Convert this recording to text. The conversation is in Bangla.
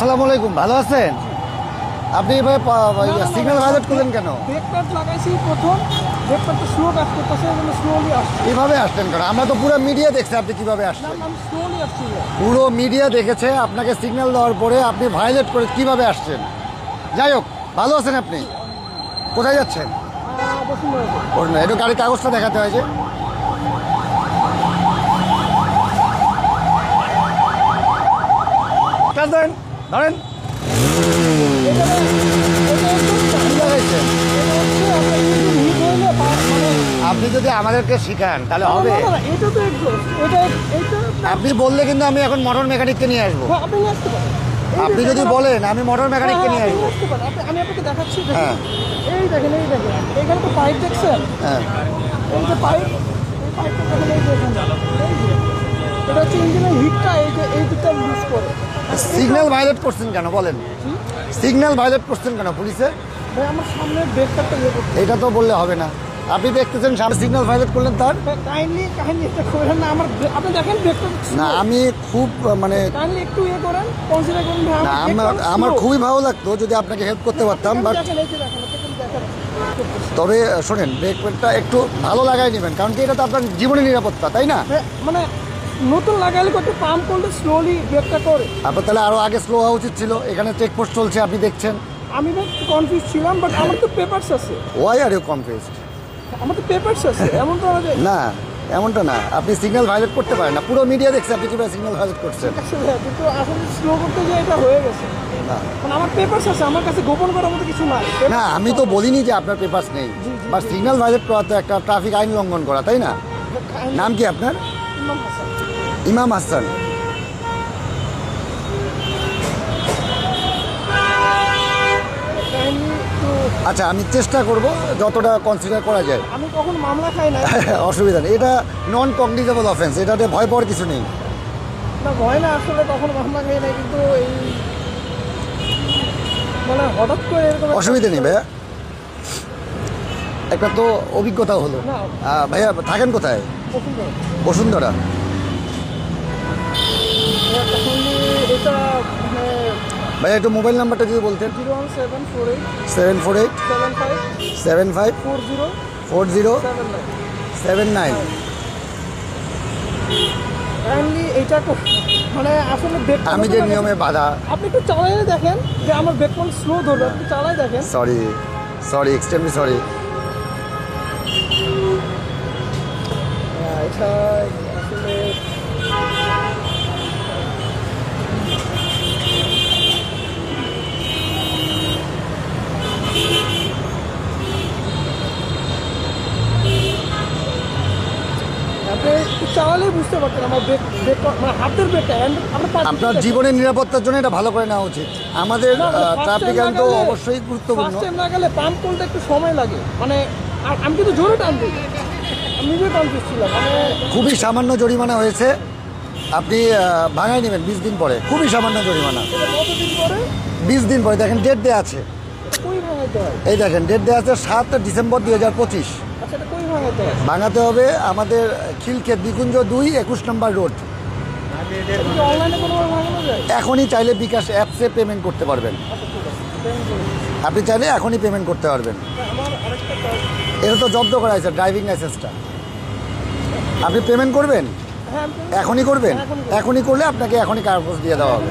আসসালামু আলাইকুম, ভালো আছেন? আপনি এভাবে সিগন্যাল ভায়োলেট করলেন কেন? ব্রেকপ্যাড লাগাইছি প্রথম, ব্রেকপ্যাডটা স্লো কাজ করতেছে, এজন্য স্লোলি আসছে। কিভাবে আসছেন কেন? আমরা তো পুরো মিডিয়া দেখছি আপনি কিভাবে আসছেন। আমি স্লোলি আসছি। পুরো মিডিয়া দেখেছে আপনাকে সিগন্যাল দেওয়ার পরে আপনি ভায়োলেট করে কিভাবে আসছেন। যাই হোক, ভালো আছেন আপনি? কোথায় যাচ্ছেন? বসুন একটু গাড়ির কাগজটা দেখাতে হয় যে। ধরেন ধরেন আপনি যদি আমাদেরকে শিখান তাহলে হবে। আপনি বললে কিন্তু আমি এখন মোটর মেকানিককে নিয়ে আসবো। আপনি যদি বলেন আমি মোটর মেকানিককে নিয়ে আসবো। আমি আপনাকে দেখাচ্ছি। হ্যাঁ, এই দেখেন, এই দেখেন, এখানে তো পাইপ দেখছেন। হ্যাঁ, এই যে পাইপ, এই পাইপটা দেখেন, এই দেখেন, এই যে এটা হচ্ছে ইঞ্জিনের হিটটা এই দিকটা লুজ করে। সিগন্যাল ভায়োলেট করছেন কেন বলেন? সিগন্যাল ভায়োলেট করছেন কেন পুলিশে? ভাই আমার সামনে ব্রেকপ্যাডটা ইয়ে করতে, এটা তো বললে হবে না। আপনি দেখতেছেন সামনে সিগন্যাল ভায়োলেট করলেন তার। কাইন্ডলি এটা করেন না। আপনি দেখেন ব্রেকপ্যাড না, আমি খুব মানে কাইন্ডলি একটু ইয়ে করেন, কনসিডার করুন। ভাই না, আমার খুবই ভালো লাগতো যদি আপনাকে হেল্প করতে পারতাম, বাট দেখেন, এই যে দেখেন, দেখেন। তবে শোনেন, ব্রেকপ্যাডটা একটু ভালো লাগাই নেবেন, কারণ কি এটা তো আপনার জীবনের নিরাপত্তা, তাই না? মানে নতুন লাগাইলে একটু পাম্প করলে স্লোলি ব্রেকটা করে। আপনার তাহলে আরও আগে স্লো হওয়া উচিত ছিল। এখানে চেকপোস্ট চলছে, আপনি দেখছেন। আমি একটু কনফিউজ ছিলাম, বাট আমার তো পেপারস আছে। Why are you confused? আমার তো পেপারস আছে, এমন তো আমাদের না, এমনটা না। আপনি সিগন্যাল ভায়োলেট করতে পারেন না। পুরো মিডিয়া দেখছে আপনি কীভাবে সিগন্যাল ভায়োলেট করছেন। কিন্তু আসলে স্লো করতে গিয়ে এটা হয়ে গেছে। না মানে আমার পেপারস আছে, আমার কাছে গোপন করার মতো কিছু নাই। না, আমি তো বলিনি যে আপনার পেপারস নেই, বা সিগন্যাল ভায়োলেট করা তো একটা ট্রাফিক আইন লঙ্ঘন করা, তাই না? নাম কি আপনার? ইমাম হাসান। ইমাম হাসান। আচ্ছা, আমি চেষ্টা করব যতটা কনসিডার করা যায়। আমি কখন মামলা খাই না। অসুবিধা নেই, এটা নন কগনিজেবল অফেন্স, এটাতে ভয় পাওয়ার কিছু নেই। না, ভয় না, আসলে তখন মামলা খাই না, কিন্তু এই মানে হঠাৎ করে এরকম অসুবিধা নেই ভাইয়া, একটা তো অভিজ্ঞতা হলো। ভাইয়া থাকেন কোথায়? বসুন্ধরা। এটা মানে ভাইয়া একটু মোবাইল নাম্বারটা যদি বলতেন। 01748 748 75 75 40 40 79। কাইন্ডলি এইটা মানে আসলে আমি যে নিয়মে বাধা। আপনি একটু চালাই দেখেন যে আমার ব্রেক কোন স্লো ধরলো, একটু চালাই দেখেন। Sorry extremely sorry. এটা আসলে চালালে বুঝতে পারতেন আমার ব্রেক মানে হাতের ব্রেকটা আপনার জীবনের নিরাপত্তার জন্য এটা ভালো করে নেওয়া উচিত। আমাদের ট্রাফিক আইন তো অবশ্যই গুরুত্বপূর্ণ। ফার্স্ট টাইম লাগালে পাম্প করতে একটু সময় লাগে, মানে আমি কিন্তু জোরে টান দিই। আমি নিজে কনফিউজ ছিলাম। মানে খুবই সামান্য জরিমানা হয়েছে, আপনি ভাঙাই নেবেন 20 দিন পরে। খুবই সামান্য জরিমানা। কতদিন পরে? 20 দিন পরে। দেখেন ডেট দেওয়া আছে, কই ভাঙাইতে হয়? এই দেখেন ডেট দেওয়া আছে 7 ডিসেম্বর 2025। আচ্ছা, এটা কই ভাঙাইতে হয়? ভাঙাতে হবে আমাদের খিলক্ষেত নিকুঞ্জ 2 21 নম্বর রোড। অনলাইনে কোনোভাবে ভাঙানো যায়? এখনই চাইলে বিকাশ অ্যাপসে পেমেন্ট করতে পারবেন। আপনি চাইলে এখনই পেমেন্ট করতে পারবেন। এটা তো জব্দ করা হয়েছে ড্রাইভিং লাইসেন্সটা। আপনি পেমেন্ট করবেন? হ্যাঁ, এখনই করবেন? এখনই করলে আপনাকে এখনই কাগজ দিয়ে দেওয়া হবে।